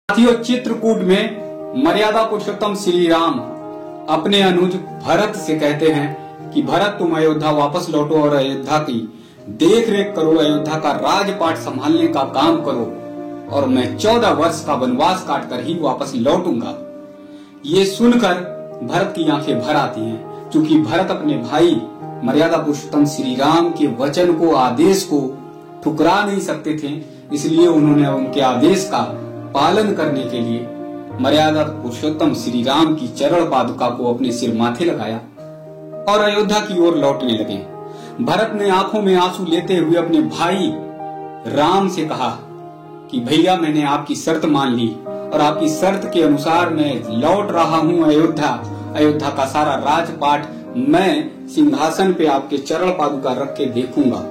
साथियों, चित्रकूट में मर्यादा पुरुषोत्तम श्री राम अपने अनुज भरत से कहते हैं कि भरत, तुम अयोध्या वापस लौटो और अयोध्या की देख रेख करो, अयोध्या का राजपाट संभालने का काम करो और मैं 14 वर्ष का वनवास काटकर ही वापस लौटूंगा। ये सुनकर भरत की आंखें भर आती हैं। क्योंकि भरत अपने भाई मर्यादा पुरुषोत्तम श्री राम के वचन को, आदेश को ठुकरा नहीं सकते थे, इसलिए उन्होंने उनके आदेश का पालन करने के लिए मर्यादा पुरुषोत्तम श्री राम की चरण पादुका को अपने सिर माथे लगाया और अयोध्या की ओर लौटने लगे। भरत ने आंखों में आंसू लेते हुए अपने भाई राम से कहा कि भैया, मैंने आपकी शर्त मान ली और आपकी शर्त के अनुसार मैं लौट रहा हूँ अयोध्या। अयोध्या का सारा राजपाट मैं सिंहासन पे आपके चरण पादुका रख के देखूंगा।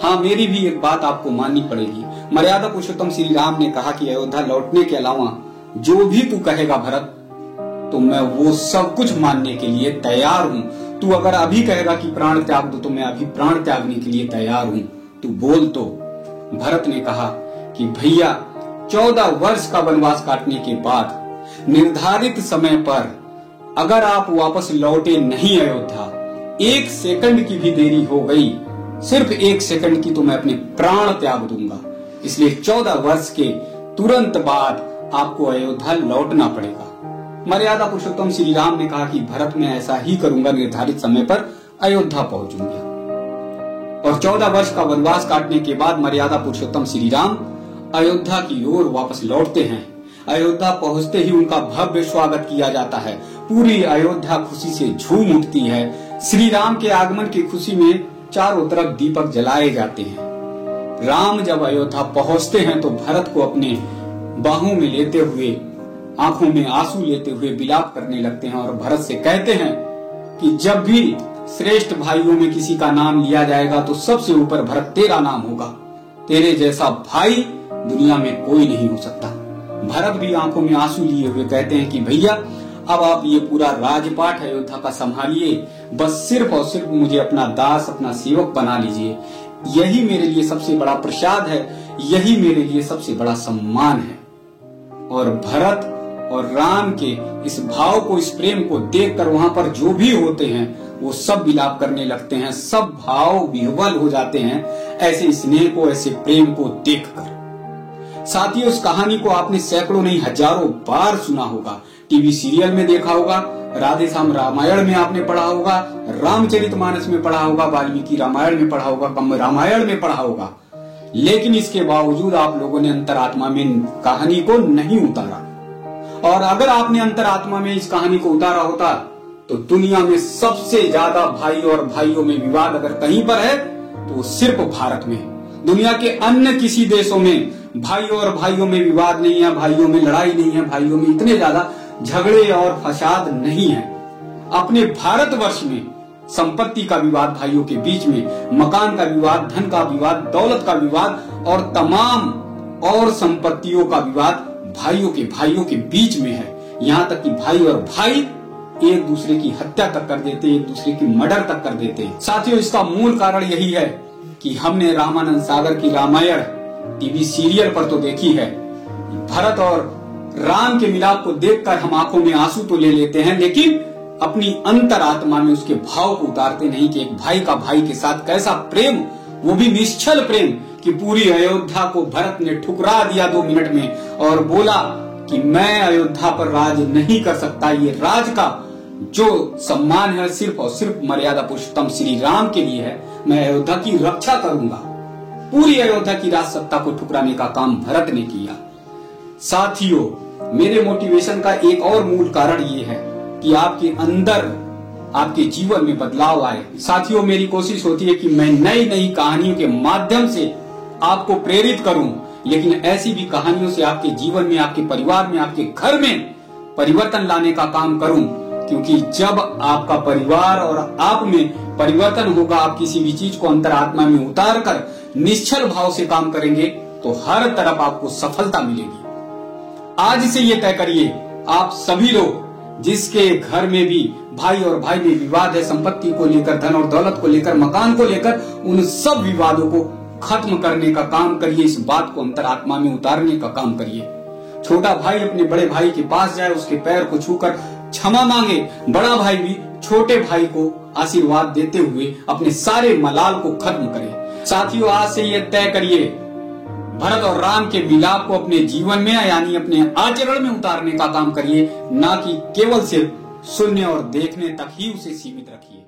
हाँ, मेरी भी एक बात आपको माननी पड़ेगी। मर्यादा पुरुषोत्तम श्री राम ने कहा कि अयोध्या लौटने के अलावा जो भी तू कहेगा भरत, तो मैं वो सब कुछ मानने के लिए तैयार हूँ। तू अगर अभी कहेगा कि प्राण त्याग दो, तो मैं अभी प्राण त्यागने के लिए तैयार हूँ। तू बोल। तो भरत ने कहा कि भैया, 14 वर्ष का वनवास काटने के बाद निर्धारित समय पर अगर आप वापस लौटे नहीं अयोध्या, 1 सेकंड की भी देरी हो गई, सिर्फ 1 सेकंड की, तो मैं अपने प्राण त्याग दूंगा। इसलिए 14 वर्ष के तुरंत बाद आपको अयोध्या लौटना पड़ेगा। मर्यादा पुरुषोत्तम श्री राम ने कहा कि भरत, मैं ऐसा ही करूंगा, निर्धारित समय पर अयोध्या पहुंचूंगा। और 14 वर्ष का वनवास काटने के बाद मर्यादा पुरुषोत्तम श्री राम अयोध्या की ओर वापस लौटते हैं। अयोध्या पहुंचते ही उनका भव्य स्वागत किया जाता है। पूरी अयोध्या खुशी से झूम उठती है। श्री राम के आगमन की खुशी में चारों तरफ दीपक जलाए जाते हैं। राम जब अयोध्या पहुंचते हैं तो भरत को अपने बाहों में लेते हुए, आंखों में आंसू लेते हुए विलाप करने लगते हैं और भरत से कहते हैं कि जब भी श्रेष्ठ भाइयों में किसी का नाम लिया जाएगा तो सबसे ऊपर भरत तेरा नाम होगा। तेरे जैसा भाई दुनिया में कोई नहीं हो सकता। भरत भी आंखों में आंसू लिए हुए कहते हैं कि भैया, अब आप ये पूरा राजपाट अयोध्या का संभालिए, बस सिर्फ और सिर्फ मुझे अपना दास, अपना सेवक बना लीजिए। यही मेरे लिए सबसे बड़ा प्रसाद है, यही मेरे लिए सबसे बड़ा सम्मान है। और भरत और राम के इस भाव को, इस प्रेम को देखकर वहां पर जो भी होते हैं वो सब विलाप करने लगते हैं, सब भाव विह्वल हो जाते हैं ऐसे स्नेह को, ऐसे प्रेम को देखकर। साथियों, उस कहानी को आपने सैकड़ों नहीं हजारों बार सुना होगा। टीवी सीरियल में देखा होगा, राधे श्याम रामायण में आपने पढ़ा होगा, रामचरितमानस में पढ़ा होगा, वाल्मीकि रामायण में पढ़ा होगा, कंब रामायण में पढ़ा होगा। लेकिन इसके बावजूद आप लोगों ने अंतरात्मा में कहानी को नहीं उतारा। और अगर आपने अंतरात्मा में इस कहानी को उतारा होता तो दुनिया में सबसे ज्यादा भाई और भाइयों में विवाद अगर कहीं पर है तो सिर्फ भारत में। दुनिया के अन्य किसी देशों में भाइयों और भाइयों में विवाद नहीं है, भाइयों में लड़ाई नहीं है, भाइयों में इतने ज्यादा झगड़े और फसाद नहीं है। अपने भारतवर्ष में संपत्ति का विवाद भाइयों के बीच में, मकान का विवाद, धन का विवाद, दौलत का विवाद और तमाम और संपत्तियों का विवाद भाइयों के बीच में है। यहाँ तक कि भाई और भाई एक दूसरे की हत्या तक कर देते, एक दूसरे की मर्डर तक कर देते। साथियों, इसका मूल कारण यही है कि हमने रामानंद सागर की रामायण टीवी सीरियल पर तो देखी है। भरत और राम के मिलाप को देखकर हम आंखों में आंसू तो ले लेते हैं, लेकिन अपनी अंतरात्मा में उसके भाव को उतारते नहीं कि एक भाई का भाई के साथ कैसा प्रेम, वो भी निश्चल प्रेम, कि पूरी अयोध्या को भरत ने ठुकरा दिया 2 मिनट में और बोला कि मैं अयोध्या पर राज नहीं कर सकता। ये राज का जो सम्मान है सिर्फ और सिर्फ मर्यादा पुरुषोत्तम श्री राम के लिए है। मैं अयोध्या की रक्षा करूंगा। पूरी अयोध्या की राज सत्ता को ठुकराने का काम भरत ने किया। साथियों, मेरे मोटिवेशन का एक और मूल कारण ये है कि आपके अंदर, आपके जीवन में बदलाव आए। साथियों, मेरी कोशिश होती है कि मैं नई नई कहानियों के माध्यम से आपको प्रेरित करूं, लेकिन ऐसी भी कहानियों से आपके जीवन में, आपके परिवार में, आपके घर में परिवर्तन लाने का काम करूं। क्योंकि जब आपका परिवार और आप में परिवर्तन होगा, आप किसी भी चीज को अंतरात्मा में उतार कर निश्चल भाव से काम करेंगे तो हर तरफ आपको सफलता मिलेगी। आज से ये तय करिए, आप सभी लोग जिसके घर में भी भाई और भाई में विवाद है, संपत्ति को लेकर, धन और दौलत को लेकर, मकान को लेकर, उन सब विवादों को खत्म करने का काम करिए। इस बात को अंतरात्मा में उतारने का काम करिए। छोटा भाई अपने बड़े भाई के पास जाए, उसके पैर को छूकर क्षमा मांगे। बड़ा भाई भी छोटे भाई को आशीर्वाद देते हुए अपने सारे मलाल को खत्म करे। साथियों, आज से ये तय करिए, भरत और राम के विलाप को अपने जीवन में यानी अपने आचरण में उतारने का काम करिए, ना कि केवल सिर्फ सुनने और देखने तक ही उसे सीमित रखिए।